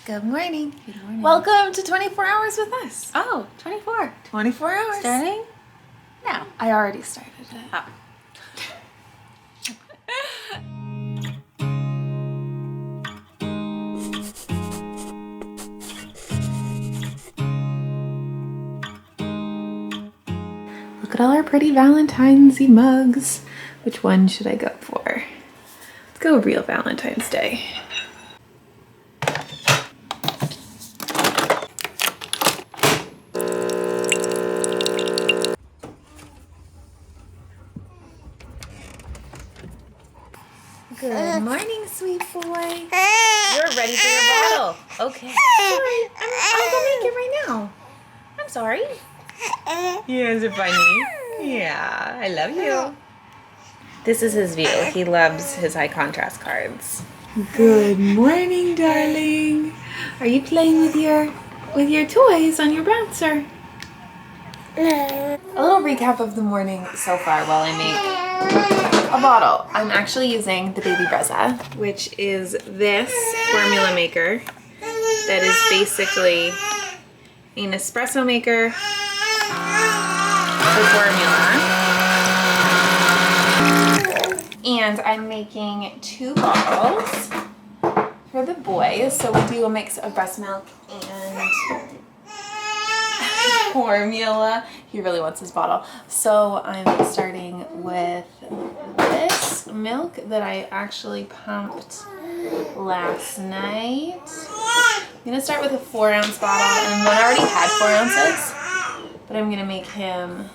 Good morning. Good morning. Welcome to 24 Hours with us. Oh, 24. 24 hours. Starting now. I already started it. Oh. Look at all our pretty Valentine's-y mugs. Which one should I go for? Let's go real Valentine's Day. Good morning, sweet boy. You're ready for your bottle. Okay. Sorry, I'll go make it right now. I'm sorry. You guys are funny. Yeah, I love you. This is his view. He loves his high contrast cards. Good morning, darling. Are you playing with your toys on your bouncer? A little recap of the morning so far while I make a bottle. I'm actually using the Baby Brezza, which is this formula maker that is basically an espresso maker for formula. And I'm making 2 bottles for the boys. So we do a mix of breast milk and formula. He really wants his bottle. So I'm starting with this milk that I actually pumped last night. I'm gonna start with a 4-ounce bottle, and one already had 4 ounces, but I'm gonna make him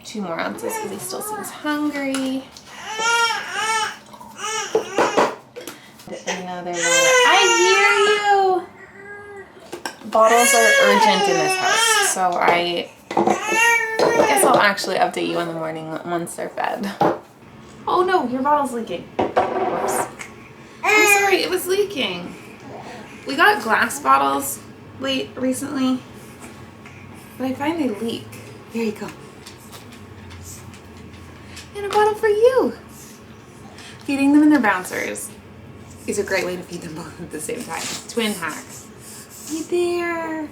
2 more ounces because he still seems hungry. Another bottle. I hear you! Bottles are urgent in this house, so I guess I'll actually update you in the morning once they're fed. Oh no, your bottle's leaking. Whoops. I'm sorry, it was leaking. We got glass bottles recently, but I find they leak. Here you go. And a bottle for you. Feeding them in their bouncers is a great way to feed them both at the same time. Twin hacks. Hey there.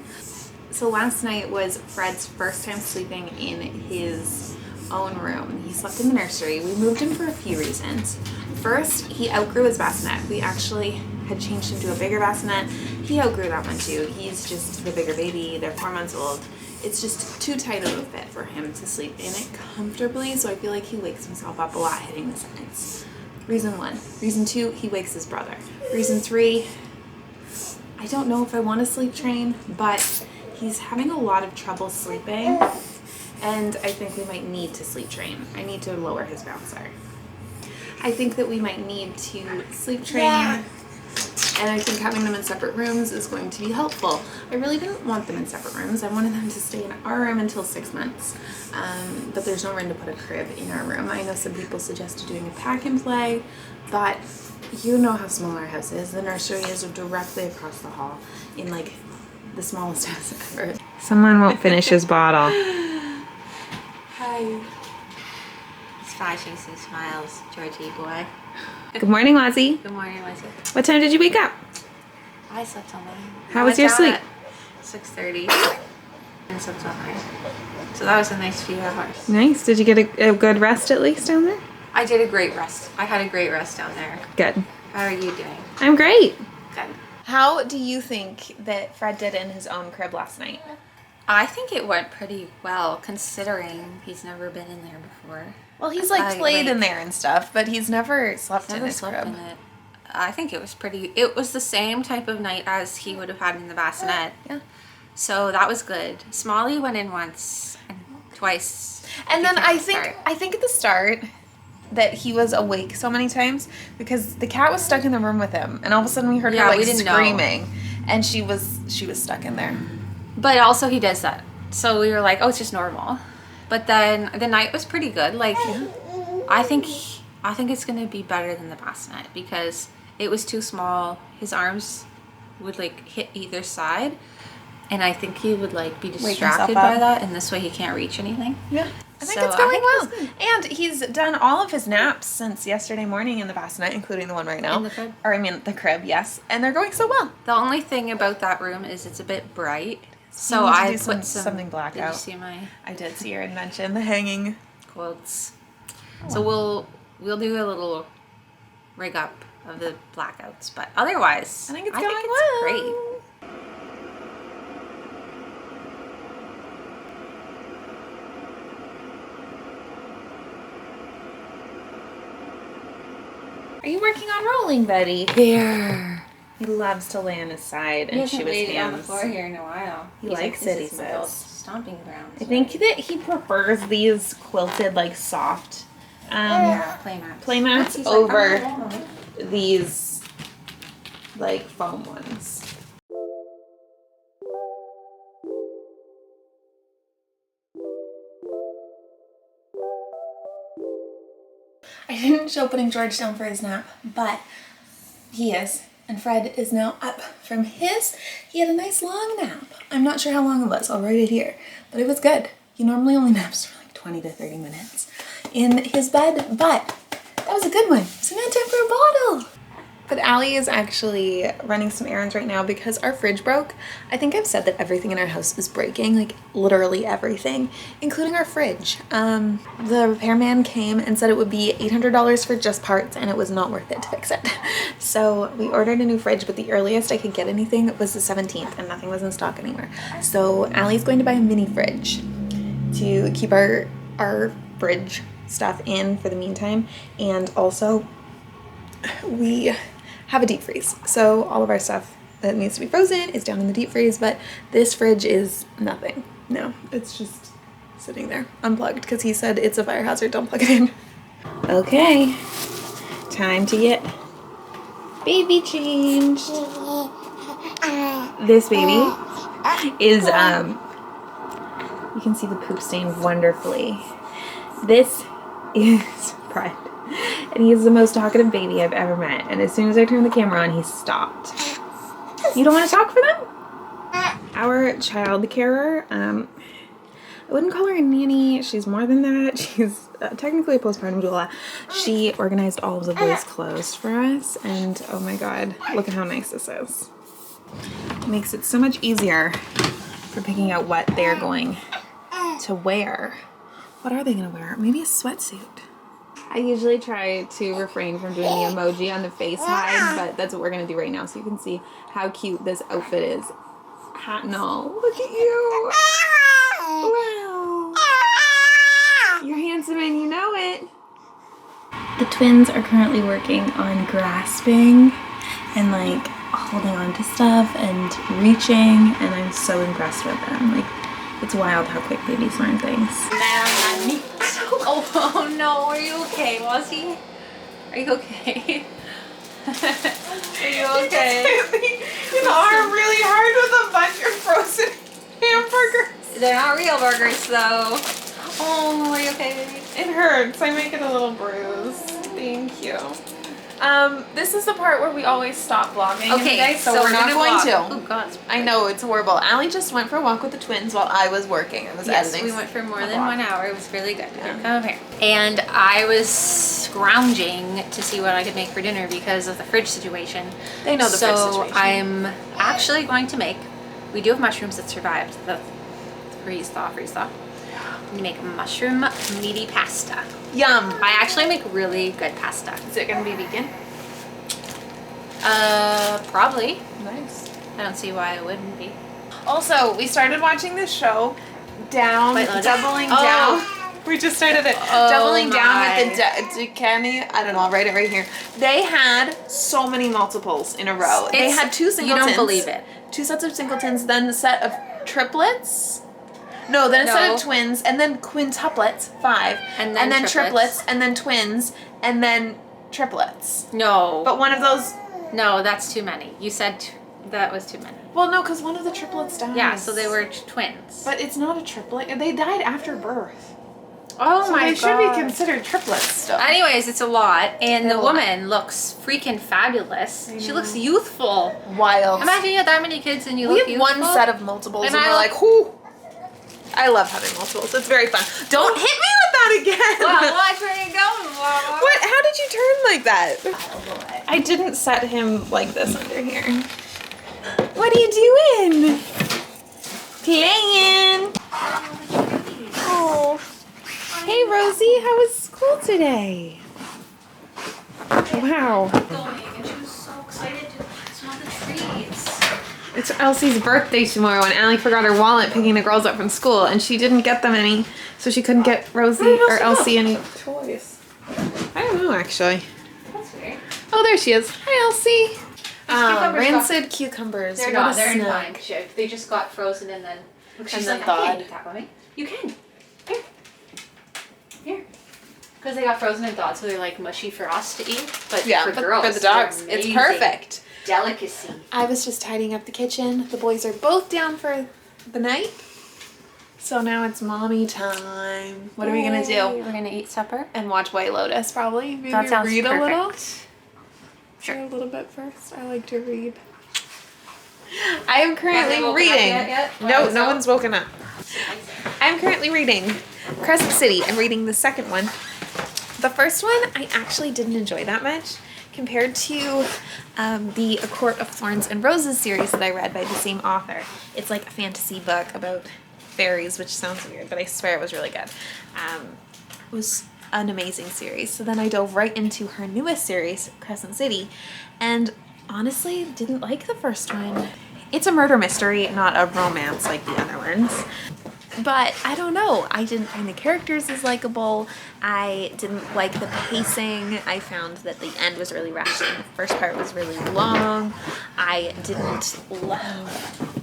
So last night was Fred's first time sleeping in his own room. He slept in the nursery. We moved him for a few reasons. First, he outgrew his bassinet. We actually had changed him to a bigger bassinet. He outgrew that one too. He's just the bigger baby. They're 4 months old. It's just too tight of a fit for him to sleep in it comfortably, so I feel like he wakes himself up a lot hitting the sides. Reason 1. Reason 2, he wakes his brother. Reason 3, I don't know if I want to sleep train, but he's having a lot of trouble sleeping, and I think we might need to sleep train. I need to lower his bouncer. I think that we might need to sleep train, and I think having them in separate rooms is going to be helpful. I really didn't want them in separate rooms. I wanted them to stay in our room until 6 months, but there's no room to put a crib in our room. I know some people suggested doing a pack and play, but you know how small our house is. The nursery is directly across the hall in like the smallest house ever. Someone won't finish his bottle. Hi. He's flashing some smiles, Georgie boy. Good morning, Wazzy. Good morning, Lizzie. What time did you wake up? I slept all night. How was your sleep? 6:30 and slept all night. So that was a nice few hours. Nice. Did you get a good rest at least down there? I did a great rest. I had a great rest down there. Good. How are you doing? I'm great. Good. How do you think that Fred did in his own crib last night? I think it went pretty well considering he's never been in there before. Well, he's played in there and stuff, but he's never slept in his crib. In it. I think it was the same type of night as he would have had in the bassinet. Yeah. So that was good. Smalley went in once and twice. And then I think at the start that he was awake so many times because the cat was stuck in the room with him, and all of a sudden we heard her screaming, and she was stuck in there. But also he does that, so we were like, oh, it's just normal. But then the night was pretty good. Like, I think it's gonna be better than the bassinet because it was too small. His arms would like hit either side, and I think he would like be distracted by that, and this way he can't reach anything. Yeah. I think it's going well. And he's done all of his naps since yesterday morning and the bassinet, including the one right now. In the crib? Or I mean the crib, yes. And they're going so well. The only thing about that room is it's a bit bright. So need to I do put something black Did out. you see my I did see your invention, the hanging quotes? So we'll do a little rig up of the blackouts, but otherwise, I think it's great. Are you working on rolling, Betty? There. He loves to lay on his side and chew his hands. on the floor here in a while. He likes it, he says. Stomping ground. I think that he prefers these quilted, like, soft playmats over these, like, foam ones. I didn't show putting George down for his nap, but he is. And Fred is now up from his. He had a nice long nap. I'm not sure how long it was. I'll write it here. But it was good. He normally only naps for like 20 to 30 minutes in his bed, but that was a good one. So now time for a bottle. But Allie is actually running some errands right now because our fridge broke. I think I've said that everything in our house is breaking, like literally everything, including our fridge. The repairman came and said it would be $800 for just parts and it was not worth it to fix it. So we ordered a new fridge, but the earliest I could get anything was the 17th and nothing was in stock anywhere. So Allie's going to buy a mini fridge to keep our fridge stuff in for the meantime. And also we have a deep freeze. So all of our stuff that needs to be frozen is down in the deep freeze, but this fridge is nothing. No, it's just sitting there unplugged because he said it's a fire hazard, don't plug it in. Okay, time to get baby changed. This baby is, you can see the poop stain wonderfully. This is Fred. And he is the most talkative baby I've ever met. And as soon as I turned the camera on, he stopped. You don't want to talk for them? Our child carer, I wouldn't call her a nanny. She's more than that. She's technically a postpartum doula. She organized all of the boys' clothes for us. And oh my God, look at how nice this is. It makes it so much easier for picking out what they're going to wear. What are they going to wear? Maybe a sweatsuit. I usually try to refrain from doing the emoji on the face hide, but that's what we're going to do right now so you can see how cute this outfit is. No, look at you. Wow. You're handsome and you know it. The twins are currently working on grasping and like holding on to stuff and reaching, and I'm so impressed with them. Like, it's wild how quick babies learn things. Oh no, are you okay, Wazzy? Are you okay? Are you okay? You arm really hard with a bunch of frozen hamburgers. They're not real burgers though. Oh, are you okay, baby? It hurts. I make it a little bruise. Thank you. This is the part where we always stop vlogging. Okay, so we're not going to. Oh God. I know, it's horrible. Allie just went for a walk with the twins while I was working. I was editing. We went for more than 1 hour. It was really good. Okay. And I was scrounging to see what I could make for dinner because of the fridge situation. They know the fridge situation. So I'm actually going to make, we do have mushrooms that survived the freeze thaw. I'm gonna make mushroom meaty pasta. Yum. I actually make really good pasta. Is it gonna be vegan? Probably. Nice. I don't see why it wouldn't be. Also, we started watching this show, Doubling Down. We just started it. Doubling Down with the Ducani. I don't know, I'll write it right here. They had so many multiples in a row. They had two singletons. You don't believe it. 2 sets of singletons, then a set of triplets. No, then a set of twins, and then quintuplets, 5. And then triplets, and then twins, and then triplets. No. But one of those... No, that's too many. You said that was too many. Well, no, because one of the triplets died. Yeah, so they were twins. But it's not a triplet. They died after birth. Oh so my God. They should be considered triplets still. Anyways, it's a lot. And the woman looks freaking fabulous. She looks youthful. Wild. Imagine you had that many kids and you look youthful. We had 1 set of multiples and we're like, whoo. I love having multiples. It's very fun. Don't hit me with that again. Well, watch where you're going. What? How did you turn like that? I didn't set him like this under here. What are you doing? Playing. Oh. Hey, Rosie. How was school today? Wow. And she was so excited to smell the trees. It's Elsie's birthday tomorrow, and Allie forgot her wallet picking the girls up from school, and she didn't get them any, so she couldn't get Rosie or Elsie any toys. I don't know, actually. That's weird. Oh, there she is. Hi, Elsie. Rancid got... cucumbers. They're not. They're in mine. They just got frozen and then. She's like, I can't eat that, Mommy. You can. Here. Here. Because they got frozen and thawed, so they're like mushy for us to eat. But for girls, for the dogs, it's perfect. Delicacy. I was just tidying up the kitchen. The boys are both down for the night. So now it's mommy time. What are we gonna do? We're gonna eat supper and watch White Lotus, probably. Maybe that sounds read perfect. a little. Sure. A little bit first. I like to read. I am currently reading. No one's woken up. I'm currently reading Crescent City. I'm reading the second one. The first one I actually didn't enjoy that much compared to the A Court of Thorns and Roses series that I read by the same author. It's like a fantasy book about fairies, which sounds weird, but I swear it was really good. It was an amazing series. So then I dove right into her newest series, Crescent City, and honestly didn't like the first one. It's a murder mystery, not a romance like the other ones. But I don't know, I didn't find the characters as likable. I didn't like the pacing. I found that the end was really rushed and the first part was really long. I didn't love...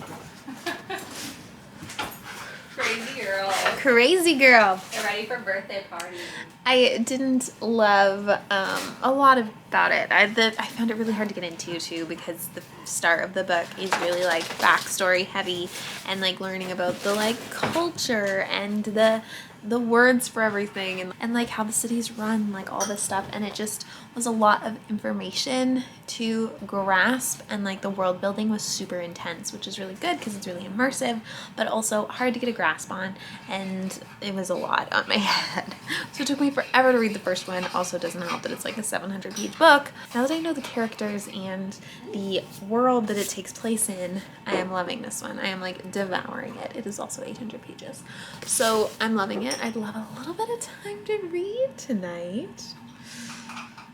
Crazy girl. Crazy girl. They're ready for birthday party. I didn't love a lot about it. I found it really hard to get into too because the start of the book is really like backstory heavy and like learning about the like culture and the words for everything and like how the city's run, like all this stuff, and it just was a lot of information to grasp, and like the world building was super intense, which is really good because it's really immersive, but also hard to get a grasp on, and it was a lot on my head. So it took me forever to read the first one. Also doesn't help that it's like a 700-page book. Now that I know the characters and the world that it takes place in, I am loving this one. I am like devouring it. It is also 800 pages. So I'm loving it. I'd love a little bit of time to read tonight.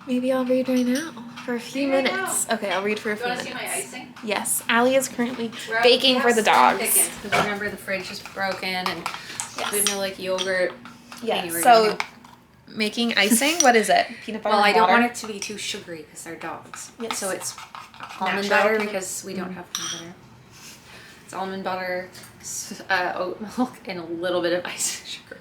Maybe I'll read right now for a few minutes. Okay, I'll read for a few minutes. You want to see my icing? Yes, Allie is currently baking for the dogs. Because remember the fridge is broken and we have no like yogurt. Yeah, so making icing, what is it? Peanut butter Well, and I don't water? want it to be too sugary because they're dogs. Yes. So it's almond Natural. butter because we don't have peanut butter. It's almond butter, oat milk, and a little bit of icing sugar.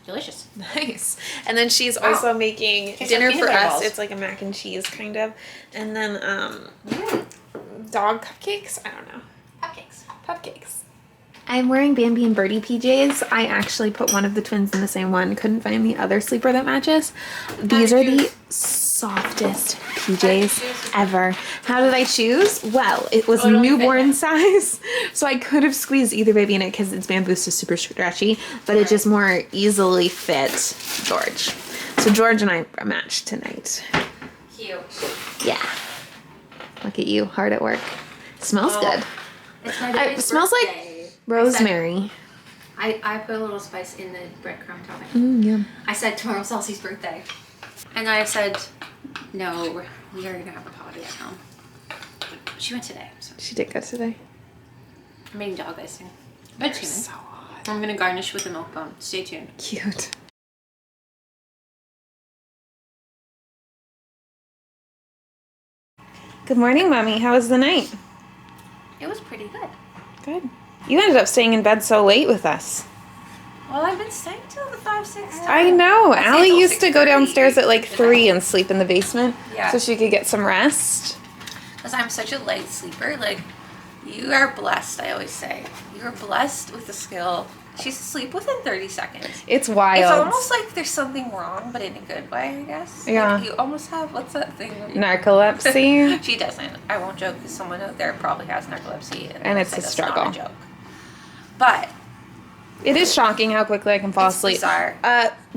Delicious. Nice. And then she's also making dinner for us. Balls. It's like a mac and cheese kind of. And then dog cupcakes? I don't know. Cupcakes. I'm wearing Bambi and Birdie PJs. I actually put one of the twins in the same one. Couldn't find the other sleeper that matches. These are the softest PJs ever. How did I choose? Well, it was newborn size, so I could have squeezed either baby in it because its bamboo is super stretchy, but it just more easily fit George. So George and I matched tonight. Cute. Yeah. Look at you, hard at work. Smells good. It's my baby's It smells birthday. like rosemary. I put a little spice in the breadcrumb topping. Yeah. I said tomorrow's Elsie's birthday. And I said, no, we are going to have a party at home. She went today. So. She did go today. I'm making dog icing. But So hot. I'm going to garnish with a milk bone. Stay tuned. Cute. Good morning, Mommy. How was the night? It was pretty good. Good. You ended up staying in bed so late with us. Well, I've been staying till the 5-6 time. I know. I Allie stayed till used to go 6:30 downstairs at like 3 and sleep in the basement Yeah. so she could get some rest. Because I'm such a light sleeper. Like, you are blessed, I always say. You are blessed with the skill. She's asleep within 30 seconds. It's wild. It's almost like there's something wrong, but in a good way, I guess. Yeah. Like you almost have, what's that thing? Where you- Narcolepsy. She doesn't. I won't joke because someone out there probably has narcolepsy. And it's a that's struggle. Not a joke. But it is shocking how quickly I can fall It's asleep. bizarre.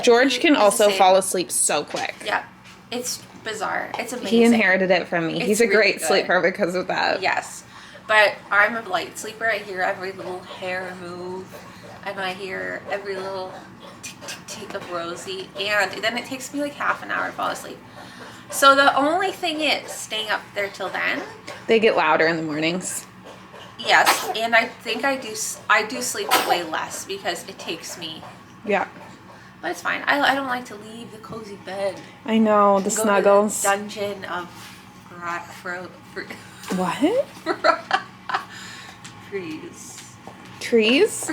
George can He's the also same. fall asleep so quick. yeah, it's bizarre. It's amazing. He inherited it from me. It's He's a really great good. sleeper because of that. Yes, but I'm a light sleeper. I hear every little hair move, and I hear every little tick tick tick of Rosie, and then it takes me like half an hour to fall asleep. So the only thing is staying up there till then. They get louder in the mornings. Yes, and I think I do sleep way less because it takes me. Yeah. But it's fine. I don't like to leave the cozy bed. I know, the Go snuggles. to the dungeon of What? freeze. Trees?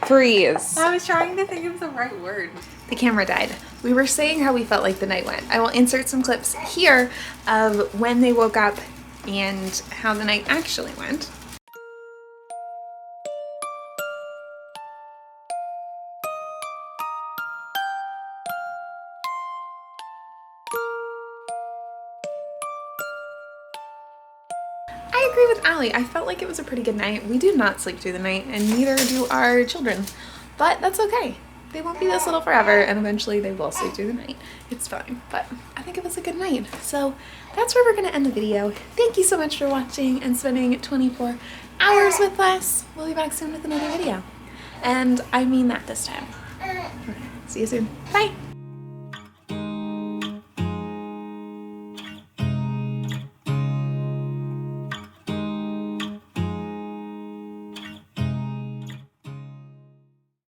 Freeze. I was trying to think of the right word. The camera died. We were saying how we felt like the night went. I will insert some clips here of when they woke up and how the night actually went. I agree with Allie. I felt like it was a pretty good night. We do not sleep through the night, and neither do our children. But that's okay. They won't be this little forever, and eventually they will sleep through the night. It's fine. But I think it was a good night. So that's where we're going to end the video. Thank you so much for watching and spending 24 hours with us. We'll be back soon with another video. And I mean that this time. Okay, see you soon. Bye.